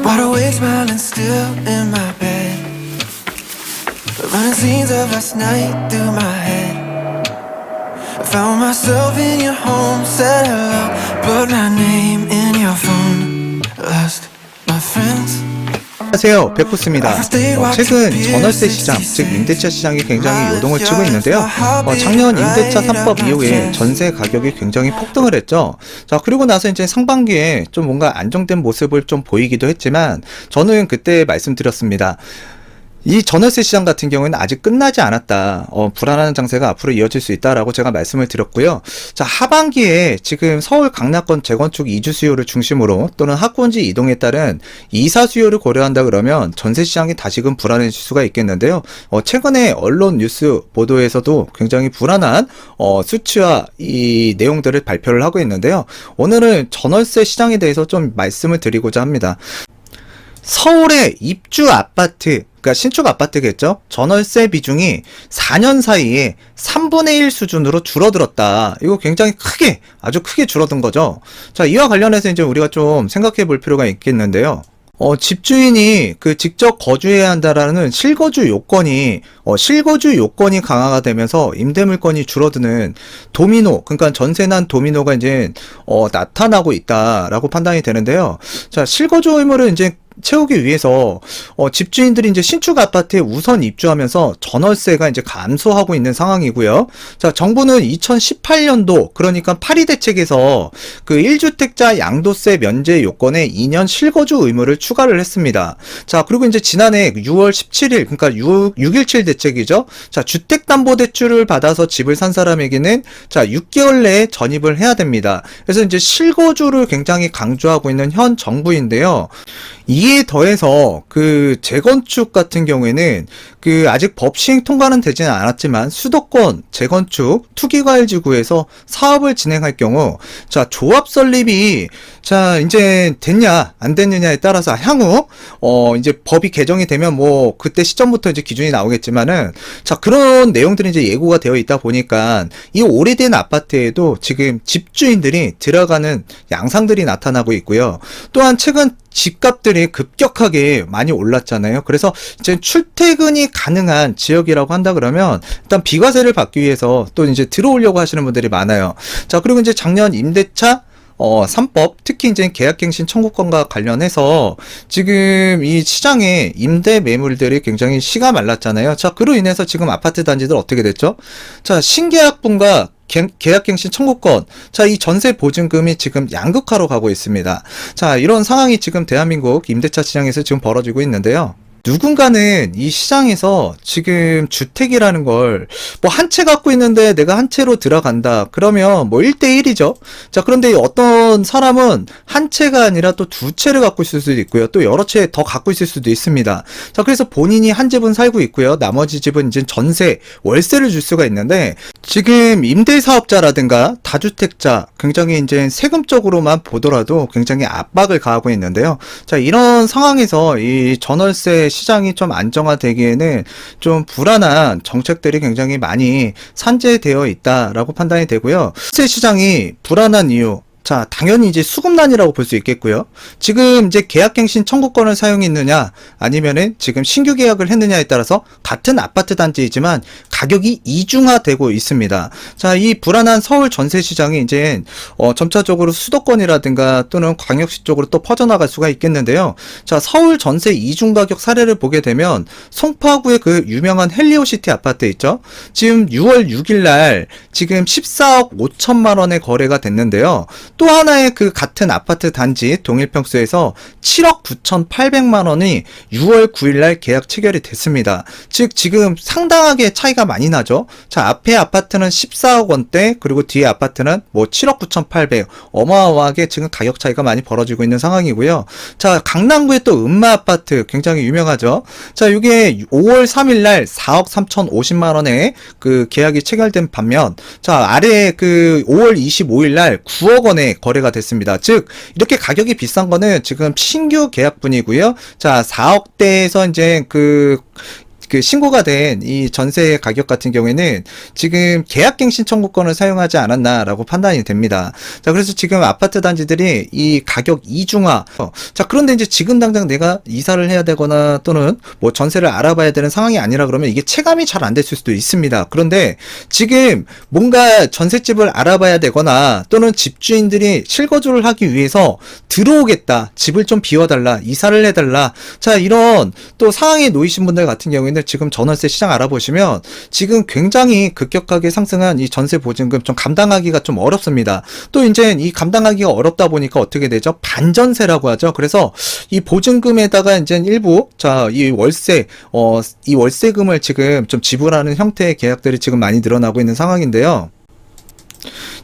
Wide awake, smiling still in my bed, running scenes of last night through my head. I found myself in your home, said hello, put my name in your phone. Lost my friends. 안녕하세요, 백구스입니다. 최근 전월세 시장, 즉 임대차 시장이 굉장히 요동을 치고 있는데요. 작년 임대차 3법 이후에 전세 가격이 굉장히 폭등을 했죠. 자, 그리고 나서 이제 상반기에 좀 뭔가 안정된 모습을 좀 보이기도 했지만, 저는 그때 말씀드렸습니다. 이 전월세 시장 같은 경우에는 아직 끝나지 않았다. 불안한 장세가 앞으로 이어질 수 있다라고 제가 말씀을 드렸고요. 자, 하반기에 지금 서울 강남권 재건축 이주 수요를 중심으로 또는 학군지 이동에 따른 이사 수요를 고려한다 그러면 전세 시장이 다시금 불안해질 수가 있겠는데요. 최근에 언론 뉴스 보도에서도 굉장히 불안한 수치와 이 내용들을 발표를 하고 있는데요. 오늘은 전월세 시장에 대해서 좀 말씀을 드리고자 합니다. 서울의 입주 아파트, 그러니까 신축 아파트겠죠? 전월세 비중이 4년 사이에 3분의 1 수준으로 줄어들었다. 이거 굉장히 크게, 아주 크게 줄어든 거죠. 자, 이와 관련해서 이제 우리가 좀 생각해 볼 필요가 있겠는데요. 집주인이 직접 거주해야 한다라는 실거주 요건이 강화가 되면서 임대물건이 줄어드는 도미노, 그러니까 전세난 도미노가 이제 나타나고 있다라고 판단이 되는데요. 자, 실거주 의무를 이제 채우기 위해서 집주인들이 이제 신축 아파트에 우선 입주하면서 전월세가 이제 감소하고 있는 상황이고요. 자, 정부는 2018년도 그러니까 8.2 대책에서 그 1주택자 양도세 면제 요건에 2년 실거주 의무를 추가를 했습니다. 자, 그리고 이제 지난해 6월 17일 그러니까 6.17 대책이죠. 자, 주택담보대출을 받아서 집을 산 사람에게는 자, 6개월 내에 전입을 해야 됩니다. 그래서 이제 실거주를 굉장히 강조하고 있는 현 정부인데요. 이에 더해서 재건축 같은 경우에는 아직 법 시행 통과는 되지는 않았지만 수도권 재건축 투기과열지구에서 사업을 진행할 경우 자, 조합 설립이 자, 이제 됐냐 안 됐느냐에 따라서 향후 이제 법이 개정이 되면 뭐 그때 시점부터 이제 기준이 나오겠지만은 자, 그런 내용들이 이제 예고가 되어 있다 보니까 이 오래된 아파트에도 지금 집주인들이 들어가는 양상들이 나타나고 있고요. 또한 최근 집값들이 급격하게 많이 올랐잖아요. 그래서 이제 출퇴근이 가능한 지역이라고 한다 그러면 일단 비과세를 받기 위해서 또 이제 들어오려고 하시는 분들이 많아요. 자, 그리고 이제 작년 임대차 3법, 특히 이제 계약갱신 청구권과 관련해서 지금 이 시장에 임대 매물들이 굉장히 씨가 말랐잖아요. 자, 그로 인해서 지금 아파트 단지들 어떻게 됐죠? 자, 신계약분과 계약갱신 청구권, 자, 이 전세 보증금이 지금 양극화로 가고 있습니다. 자, 이런 상황이 지금 대한민국 임대차 시장에서 지금 벌어지고 있는데요. 누군가는 이 시장에서 지금 주택이라는 걸 뭐 한 채 갖고 있는데 내가 한 채로 들어간다. 그러면 뭐 1대1이죠. 자, 그런데 어떤 사람은 한 채가 아니라 또 두 채를 갖고 있을 수도 있고요. 또 여러 채 더 갖고 있을 수도 있습니다. 자, 그래서 본인이 한 집은 살고 있고요. 나머지 집은 이제 전세, 월세를 줄 수가 있는데 지금 임대사업자라든가 다주택자 굉장히 이제 세금적으로만 보더라도 굉장히 압박을 가하고 있는데요. 자, 이런 상황에서 이 전월세 시장이 좀 안정화되기에는 좀 불안한 정책들이 굉장히 많이 산재되어 있다라고 판단이 되고요. 시세 시장이 불안한 이유, 자, 당연히 이제 수급난이라고 볼 수 있겠고요. 지금 이제 계약갱신 청구권을 사용했느냐, 아니면은 지금 신규 계약을 했느냐에 따라서 같은 아파트 단지이지만 가격이 이중화되고 있습니다. 자, 이 불안한 서울 전세 시장이 이제 점차적으로 수도권이라든가 또는 광역시 쪽으로 또 퍼져나갈 수가 있겠는데요. 자, 서울 전세 이중 가격 사례를 보게 되면 송파구의 유명한 헬리오시티 아파트 있죠. 지금 6월 6일 날 지금 14억 5천만 원의 거래가 됐는데요. 또 하나의 같은 아파트 단지 동일평수에서 7억 9,800만 원이 6월 9일 날 계약 체결이 됐습니다. 즉 지금 상당하게 차이가 많이 나죠. 자, 앞에 아파트는 14억 원대, 그리고 뒤에 아파트는 뭐 7억 9,800, 어마어마하게 지금 가격 차이가 많이 벌어지고 있는 상황이고요. 자, 강남구의 또 음마 아파트 굉장히 유명하죠. 자, 이게 5월 3일 날 4억 3,050만 원에 계약이 체결된 반면, 자, 아래에 5월 25일 날 9억 원에 거래가 됐습니다. 즉 이렇게 가격이 비싼 거는 지금 신규 계약분이고요. 자, 4억대에서 이제 그 신고가 된 이 전세 가격 같은 경우에는 지금 계약갱신 청구권을 사용하지 않았나라고 판단이 됩니다. 자, 그래서 지금 아파트 단지들이 이 가격 이중화. 자, 그런데 이제 지금 당장 내가 이사를 해야 되거나 또는 뭐 전세를 알아봐야 되는 상황이 아니라 그러면 이게 체감이 잘 안 됐을 수도 있습니다. 그런데 지금 뭔가 전셋집을 알아봐야 되거나 또는 집주인들이 실거주를 하기 위해서 들어오겠다, 집을 좀 비워달라, 이사를 해달라, 자, 이런 또 상황에 놓이신 분들 같은 경우에는 지금 전월세 시장 알아보시면 지금 굉장히 급격하게 상승한 이 전세 보증금 좀 감당하기가 좀 어렵습니다. 또 이제 이 감당하기가 어렵다 보니까 어떻게 되죠? 반전세라고 하죠. 그래서 이 보증금에다가 이제 일부, 자, 이 월세, 이 월세금을 지금 좀 지불하는 형태의 계약들이 지금 많이 늘어나고 있는 상황인데요.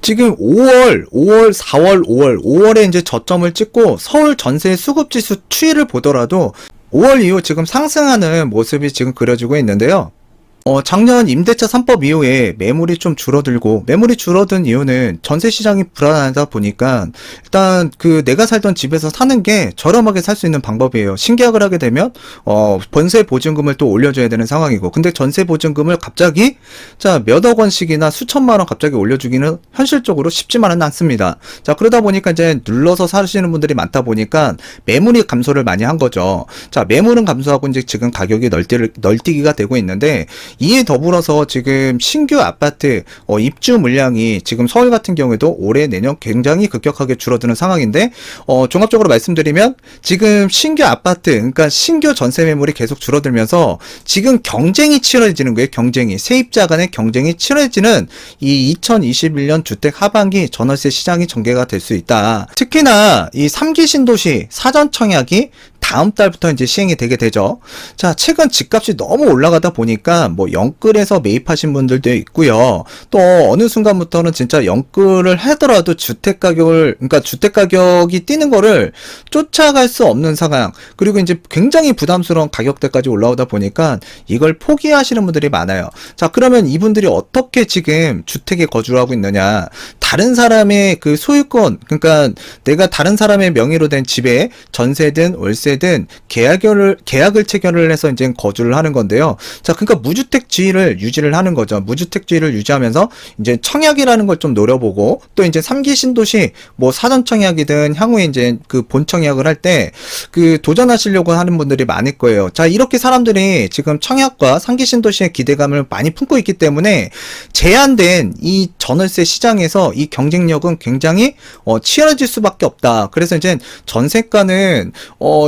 지금 5월, 4월, 5월에 이제 저점을 찍고 서울 전세 수급지수 추이를 보더라도 5월 이후 지금 상승하는 모습이 지금 그려지고 있는데요. 작년 임대차 3법 이후에 매물이 좀 줄어들고, 매물이 줄어든 이유는 전세 시장이 불안하다 보니까 일단 그 내가 살던 집에서 사는 게 저렴하게 살 수 있는 방법이에요. 신계약을 하게 되면 전세 보증금을 또 올려줘야 되는 상황이고, 근데 전세 보증금을 갑자기 자 몇억 원씩이나 수천만 원 갑자기 올려주기는 현실적으로 쉽지만은 않습니다. 자, 그러다 보니까 이제 눌러서 사시는 분들이 많다 보니까 매물이 감소를 많이 한 거죠. 자, 매물은 감소하고 이제 지금 가격이 널뛰기가 되고 있는데, 이에 더불어서 지금 신규 아파트 입주 물량이 지금 서울 같은 경우에도 올해 내년 굉장히 급격하게 줄어드는 상황인데, 종합적으로 말씀드리면 지금 신규 아파트, 그러니까 신규 전세 매물이 계속 줄어들면서 지금 경쟁이 치열해지는 거예요. 경쟁이, 세입자 간의 경쟁이 치열해지는 이 2021년 주택 하반기 전월세 시장이 전개가 될 수 있다. 특히나 이 3기 신도시 사전 청약이 다음 달부터 이제 시행이 되게 되죠. 자, 최근 집값이 너무 올라가다 보니까 뭐 영끌에서 매입하신 분들도 있고요. 또 어느 순간부터는 진짜 영끌을 하더라도 주택 가격이 뛰는 거를 쫓아갈 수 없는 상황. 그리고 이제 굉장히 부담스러운 가격대까지 올라오다 보니까 이걸 포기하시는 분들이 많아요. 자, 그러면 이분들이 어떻게 지금 주택에 거주를 하고 있느냐? 다른 사람의 그 소유권, 그러니까 내가 다른 사람의 명의로 된 집에 전세든 월세든 계약을 체결을 해서 이제 거주를 하는 건데요. 자, 그러니까 무주택주의를 유지를 하는 거죠. 무주택주의를 유지하면서 이제 청약이라는 걸 좀 노려보고, 또 이제 3기 신도시 뭐 사전 청약이든 향후에 이제 그 본 청약을 할 때 그 도전하시려고 하는 분들이 많을 거예요. 자, 이렇게 사람들이 지금 청약과 3기 신도시의 기대감을 많이 품고 있기 때문에 제한된 이 전월세 시장에서 이 경쟁력은 굉장히 치열해질 수밖에 없다. 그래서 이제 전세가는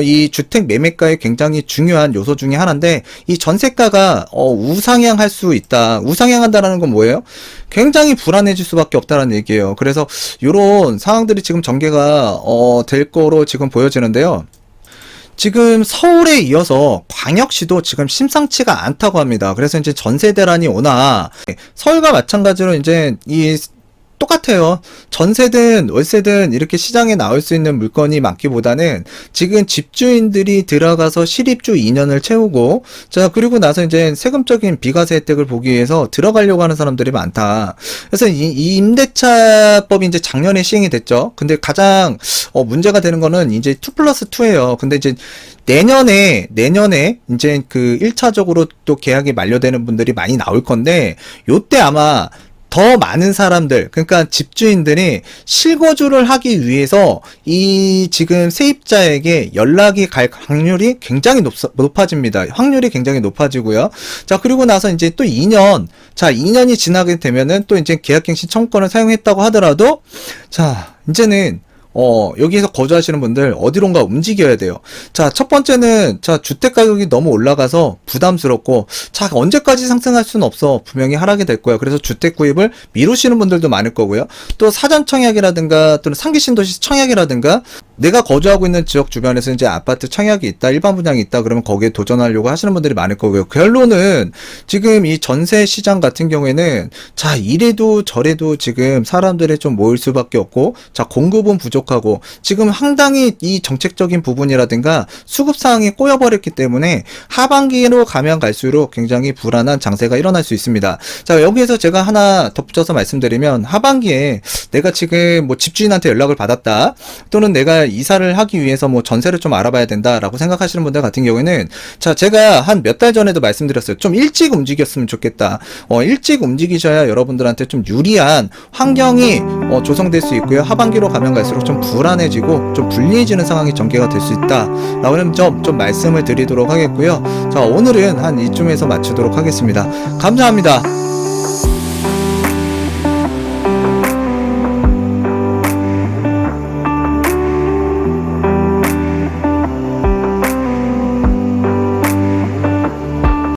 이 주택 매매가의 굉장히 중요한 요소 중에 하나인데, 이 전세가가 우상향할 수 있다. 우상향한다라는 건 뭐예요? 굉장히 불안해질 수밖에 없다는 얘기예요. 그래서 이런 상황들이 지금 전개가 될 거로 지금 보여지는데요. 지금 서울에 이어서 광역시도 지금 심상치가 않다고 합니다. 그래서 이제 전세 대란이 오나, 서울과 마찬가지로 이제 똑같아요. 전세든 월세든 이렇게 시장에 나올 수 있는 물건이 많기보다는 지금 집주인들이 들어가서 실입주 2년을 채우고, 자, 그리고 나서 이제 세금적인 비과세 혜택을 보기 위해서 들어가려고 하는 사람들이 많다. 그래서 이 임대차법이 이제 작년에 시행이 됐죠. 근데 가장 문제가 되는 거는 이제 2+2예요. 근데 이제 내년에 이제 그 1차적으로 또 계약이 만료되는 분들이 많이 나올 건데, 요때 아마 더 많은 사람들, 그러니까 집주인들이 실거주를 하기 위해서 이 지금 세입자에게 연락이 갈 확률이 굉장히 높아집니다. 확률이 굉장히 높아지고요. 자, 그리고 나서 이제 또 2년, 자, 2년이 지나게 되면은 또 이제 계약갱신 청구권을 사용했다고 하더라도, 자, 이제는 여기에서 거주하시는 분들 어디론가 움직여야 돼요. 자, 첫 번째는, 자, 주택 가격이 너무 올라가서 부담스럽고, 자, 언제까지 상승할 수는 없어. 분명히 하락이 될 거야. 그래서 주택 구입을 미루시는 분들도 많을 거고요. 또 사전 청약이라든가 또는 상기 신도시 청약이라든가, 내가 거주하고 있는 지역 주변에서 이제 아파트 청약이 있다, 일반 분양이 있다, 그러면 거기에 도전하려고 하시는 분들이 많을 거고요. 결론은 지금 이 전세 시장 같은 경우에는, 자, 이래도 저래도 지금 사람들이 좀 모일 수밖에 없고, 자, 공급은 부족 부족하고 지금 상당히 이 정책적인 부분이라든가 수급 사항이 꼬여버렸기 때문에 하반기로 가면 갈수록 굉장히 불안한 장세가 일어날 수 있습니다. 자, 여기에서 제가 하나 덧붙여서 말씀드리면 하반기에 내가 지금 뭐 집주인한테 연락을 받았다, 또는 내가 이사를 하기 위해서 뭐 전세를 좀 알아봐야 된다라고 생각하시는 분들 같은 경우에는, 자, 제가 한 몇 달 전에도 말씀드렸어요. 좀 일찍 움직였으면 좋겠다. 일찍 움직이셔야 여러분들한테 좀 유리한 환경이 조성될 수 있고요. 하반기로 가면 갈수록 좀 불안해지고 좀 불리해지는 상황이 전개가 될 수 있다 라는 점 좀 말씀을 드리도록 하겠고요. 자, 오늘은 한 이쯤에서 마치도록 하겠습니다. 감사합니다.